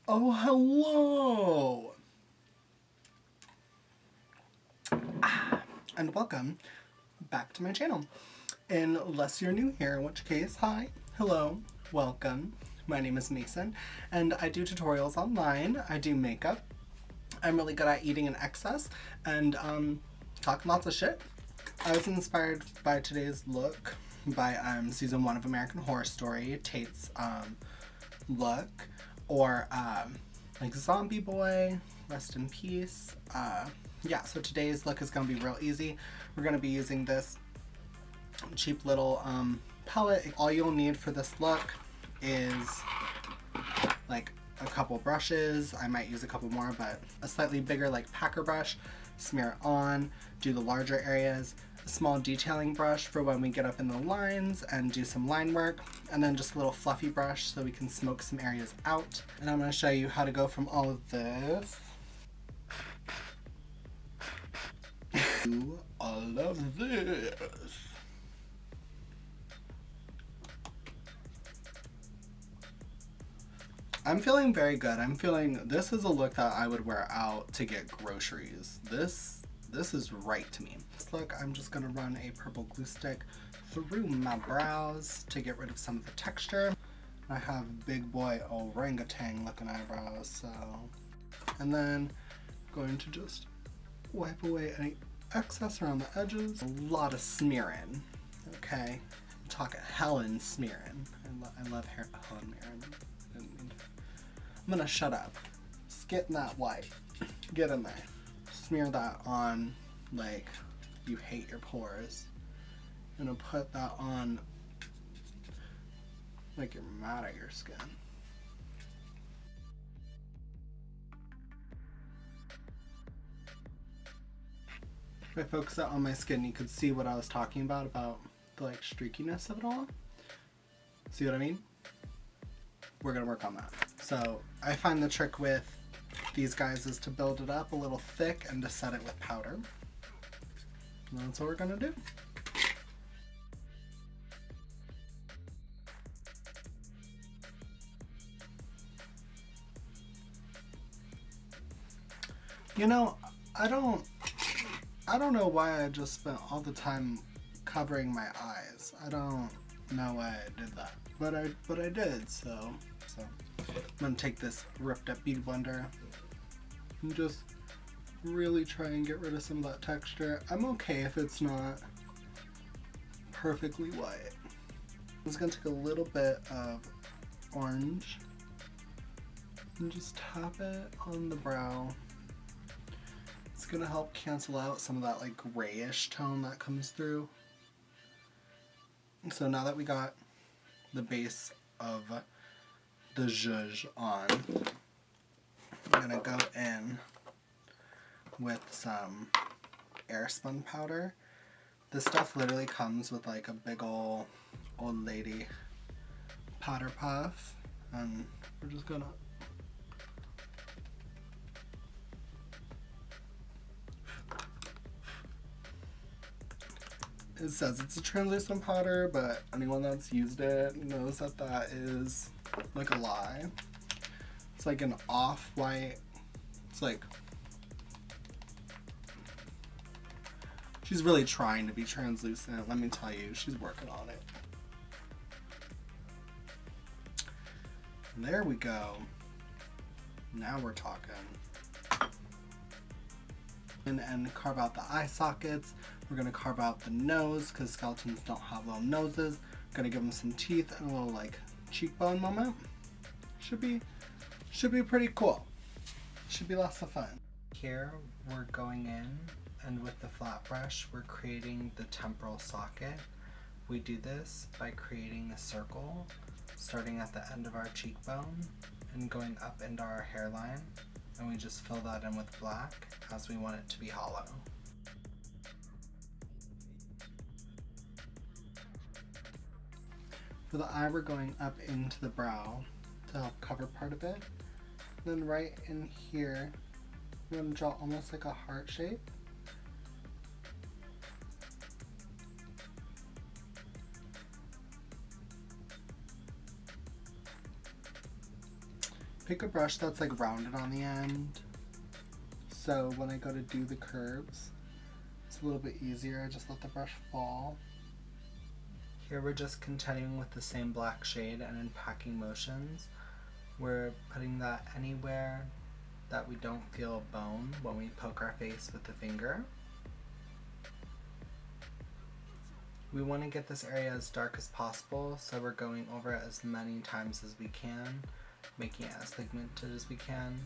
Oh, hello! And welcome back to my channel. Unless you're new here, in which case, hi, hello, welcome. My name is Mason, and I do tutorials online. I do makeup. I'm really good at eating in excess and talking lots of shit. I was inspired by today's look by season 1 of American Horror Story, Tate's look, or like Zombie Boy, rest in peace. Yeah, so today's look is gonna be real easy. We're gonna be using this cheap little palette. All you'll need for this look is like a couple brushes. I might use a couple more, but a slightly bigger like packer brush, smear it on, do the larger areas, a small detailing brush for when we get up in the lines and do some line work, and then just a little fluffy brush so we can smoke some areas out. And I'm going to show you how to go from all of this to all of this. I'm feeling very good. I'm feeling this is a look that I would wear out to get groceries. This is right to me. This look, I'm just gonna run a purple glue stick through my brows to get rid of some of the texture. I have big boy orangutan looking eyebrows, so. And then going to just wipe away any excess around the edges. A lot of smearing, okay? I'm talking Helen smearing. I love Helen Mirren. I'm gonna shut up. Just get in that white. Get in there. Smear that on like you hate your pores. I'm gonna put that on like you're mad at your skin. If I focus that on my skin, you could see what I was talking about the like streakiness of it all. See what I mean? We're gonna work on that. So I find the trick with these guys is to build it up a little thick and to set it with powder. And that's what we're gonna do. You know, I don't know why I just spent all the time covering my eyes. I don't know why I did that, but I did. So I'm gonna take this ripped up beauty blender and just really try and get rid of some of that texture. I'm okay if it's not perfectly white. I'm just gonna take a little bit of orange and just tap it on the brow. It's gonna help cancel out some of that like grayish tone that comes through. So now that we got the base of the zhuzh on, I'm gonna go in with some Airspun powder. This stuff literally comes with like a big old lady powder puff, and we're just gonna it says it's a translucent powder, but anyone that's used it knows that that is like a lie. It's like an off-white, it's like, she's really trying to be translucent. Let me tell you, she's working on it. There we go. Now we're talking. And carve out the eye sockets. We're gonna carve out the nose because skeletons don't have little noses. Gonna give them some teeth and a little like cheekbone moment. Should be pretty cool. Should be lots of fun. Here we're going in, and with the flat brush we're creating the temporal socket. We do this by creating a circle starting at the end of our cheekbone and going up into our hairline, and we just fill that in with black as we want it to be hollow. For the eye, we're going up into the brow to help cover part of it. Then right in here, we're going to draw almost like a heart shape. pick a brush that's like rounded on the end, so when I go to do the curves, it's a little bit easier. I just let the brush fall. Here we're just continuing with the same black shade, and in packing motions, we're putting that anywhere that we don't feel a bone when we poke our face with the finger. We want to get this area as dark as possible, so we're going over it as many times as we can, making it as pigmented as we can,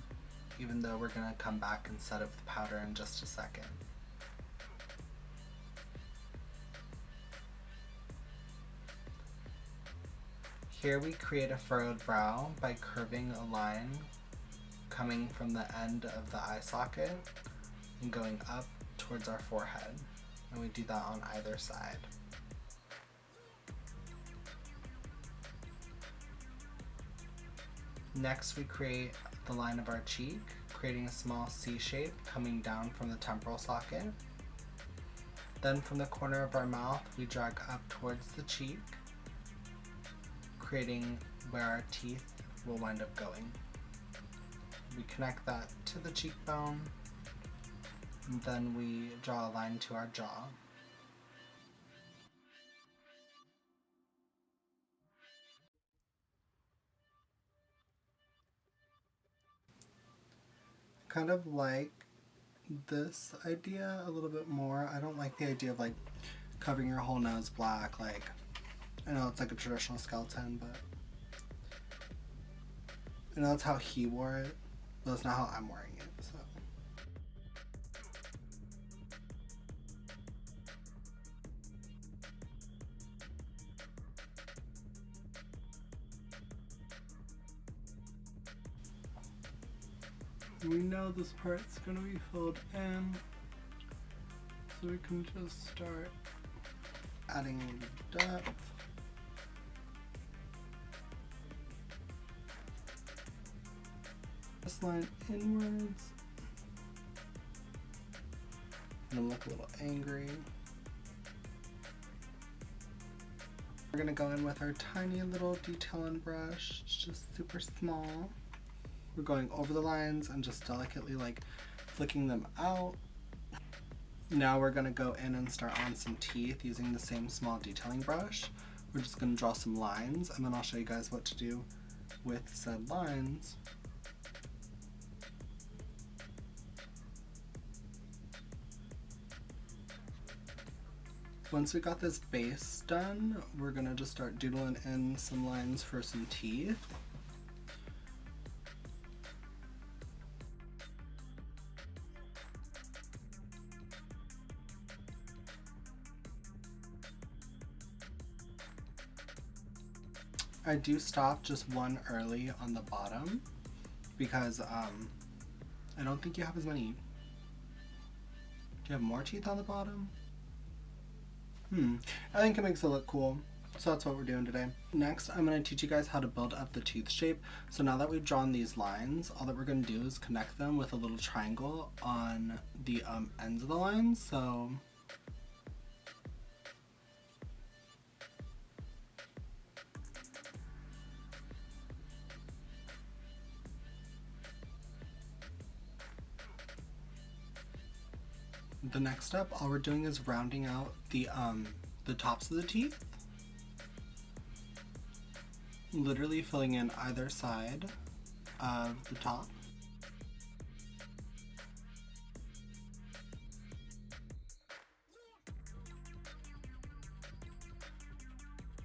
even though we're going to come back and set up the powder in just a second. Here we create a furrowed brow by curving a line coming from the end of the eye socket and going up towards our forehead. And we do that on either side. Next we create the line of our cheek, creating a small C shape coming down from the temporal socket. Then from the corner of our mouth we drag up towards the cheek, creating where our teeth will wind up going. We connect that to the cheekbone, and then we draw a line to our jaw. Kind of like this idea a little bit more. I don't like the idea of like covering your whole nose black. Like, I know it's like a traditional skeleton, but I know that's how he wore it, but that's not how I'm wearing it, so. We know this part's gonna be filled in, so we can just start adding depth. This line inwards. And I'm look a little angry. We're gonna go in with our tiny little detailing brush. It's just super small. We're going over the lines and just delicately like flicking them out. Now we're gonna go in and start on some teeth using the same small detailing brush. We're just gonna draw some lines, and then I'll show you guys what to do with said lines. Once we got this base done, we're gonna just start doodling in some lines for some teeth. I do stop just one early on the bottom because I don't think you have as many. Do you have more teeth on the bottom? I think it makes it look cool. So that's what we're doing today. Next, I'm going to teach you guys how to build up the tooth shape. So now that we've drawn these lines, all that we're going to do is connect them with a little triangle on the ends of the lines. So the next step, all we're doing is rounding out the tops of the teeth. Literally filling in either side of the top.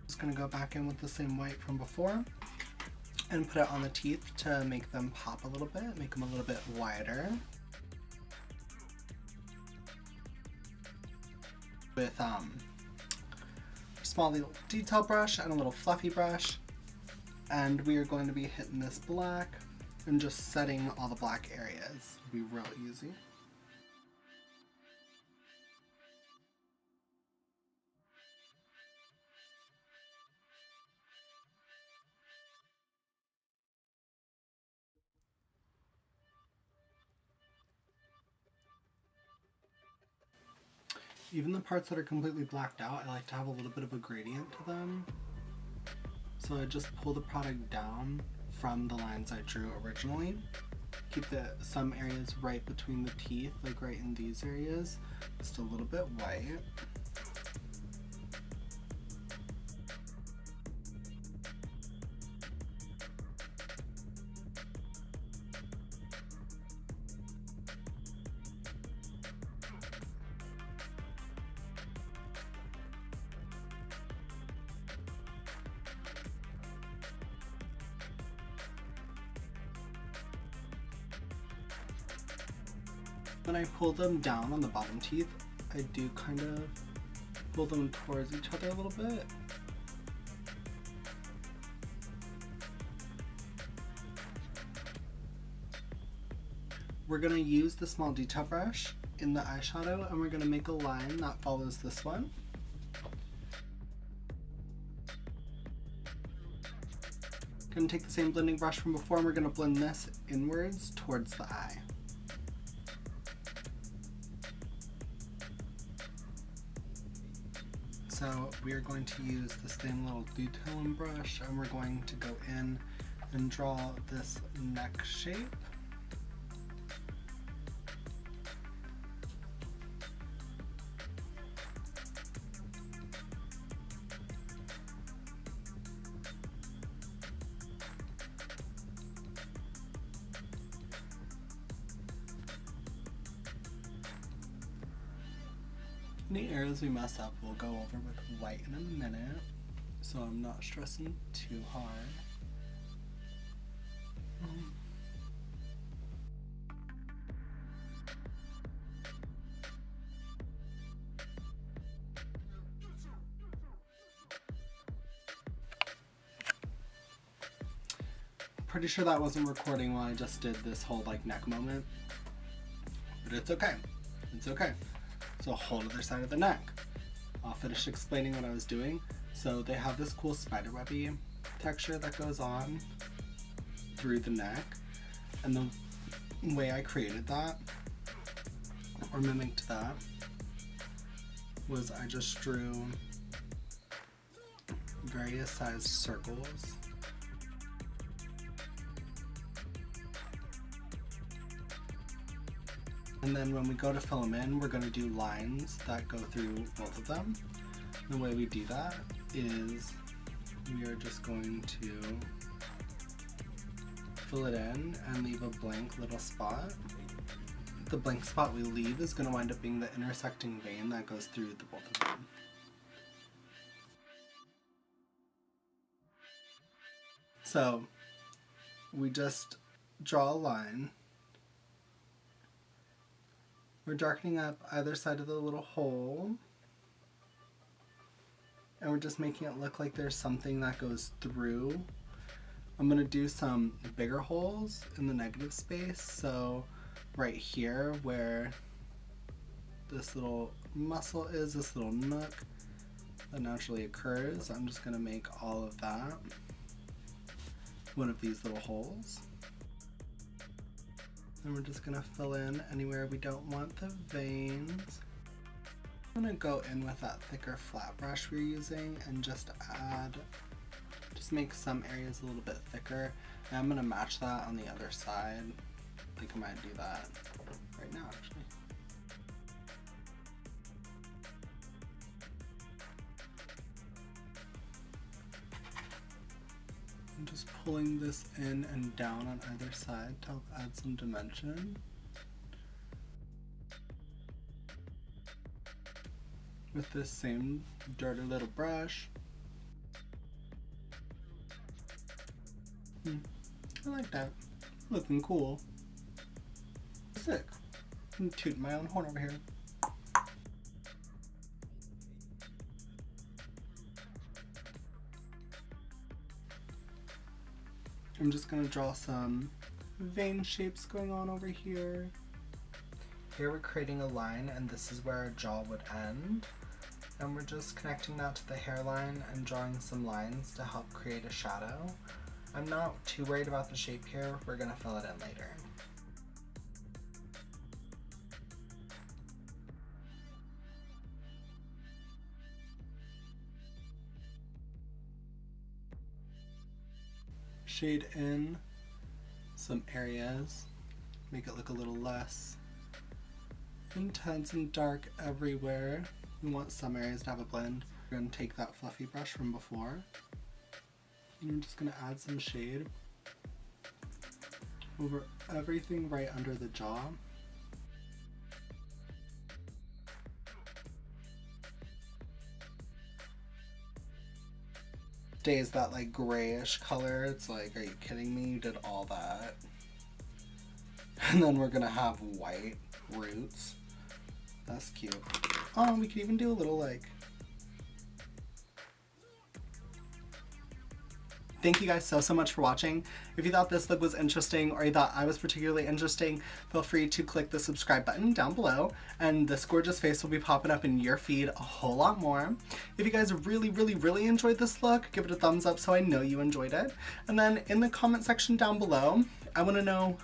Just gonna go back in with the same white from before and put it on the teeth to make them pop a little bit, make them a little bit wider. With a small little detail brush and a little fluffy brush, and we are going to be hitting this black and just setting all the black areas. It'll be real easy. Even the parts that are completely blacked out, I like to have a little bit of a gradient to them. So I just pull the product down from the lines I drew originally. Keep some areas right between the teeth, like right in these areas, just a little bit white. When I pull them down on the bottom teeth, I do kind of pull them towards each other a little bit. We're going to use the small detail brush in the eyeshadow, and we're going to make a line that follows this one. Going to take the same blending brush from before, and we're going to blend this inwards towards the eye. So we are going to use the same little detailing brush, and we're going to go in and draw this neck shape. Any areas we mess up we'll go over with white in a minute, so I'm not stressing too hard. Pretty sure that wasn't recording while I just did this whole like neck moment, but it's okay. It's okay. So whole other side of the neck. I'll finish explaining what I was doing. So they have this cool spiderwebby texture that goes on through the neck, and the way I created that, or mimicked that, was I just drew various sized circles. And then when we go to fill them in, we're going to do lines that go through both of them. The way we do that is we are just going to fill it in and leave a blank little spot. The blank spot we leave is going to wind up being the intersecting vein that goes through the both of them. So we just draw a line. We're darkening up either side of the little hole, and we're just making it look like there's something that goes through. I'm going to do some bigger holes in the negative space, so right here where this little muscle is, this little nook that naturally occurs, I'm just going to make all of that one of these little holes. And we're just going to fill in anywhere we don't want the veins. I'm going to go in with that thicker flat brush we're using and just make some areas a little bit thicker. And I'm going to match that on the other side. I think I might do that right now actually. I'm just pulling this in and down on either side to help add some dimension. With this same dirty little brush. I like that. Looking cool. Sick. I'm tooting my own horn over here. I'm just going to draw some vein shapes going on over here. Here we're creating a line, and this is where our jaw would end. And we're just connecting that to the hairline and drawing some lines to help create a shadow. I'm not too worried about the shape here. We're going to fill it in later. shade in some areas, make it look a little less intense and dark everywhere. We want some areas to have a blend. We're going to take that fluffy brush from before, and I'm just going to add some shade over everything right under the jaw. Stays that like grayish color. It's like, are you kidding me? You did all that. And then we're gonna have white roots. That's cute. Oh, we could even do a little like... Thank you guys so much for watching. If you thought this look was interesting or you thought I was particularly interesting, feel free to click the subscribe button down below and this gorgeous face will be popping up in your feed a whole lot more. If you guys really enjoyed this look, give it a thumbs up so I know you enjoyed it. And then in the comment section down below, I want to know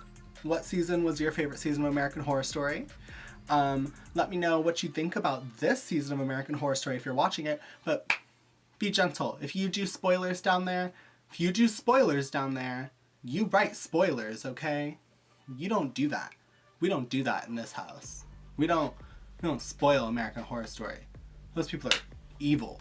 what season was your favorite season of American Horror Story. Let me know what you think about this season of American Horror Story if you're watching it, but be gentle. If you do spoilers down there, you write spoilers, okay? You don't do that. We don't do that in this house. We don't spoil American Horror Story. Those people are evil.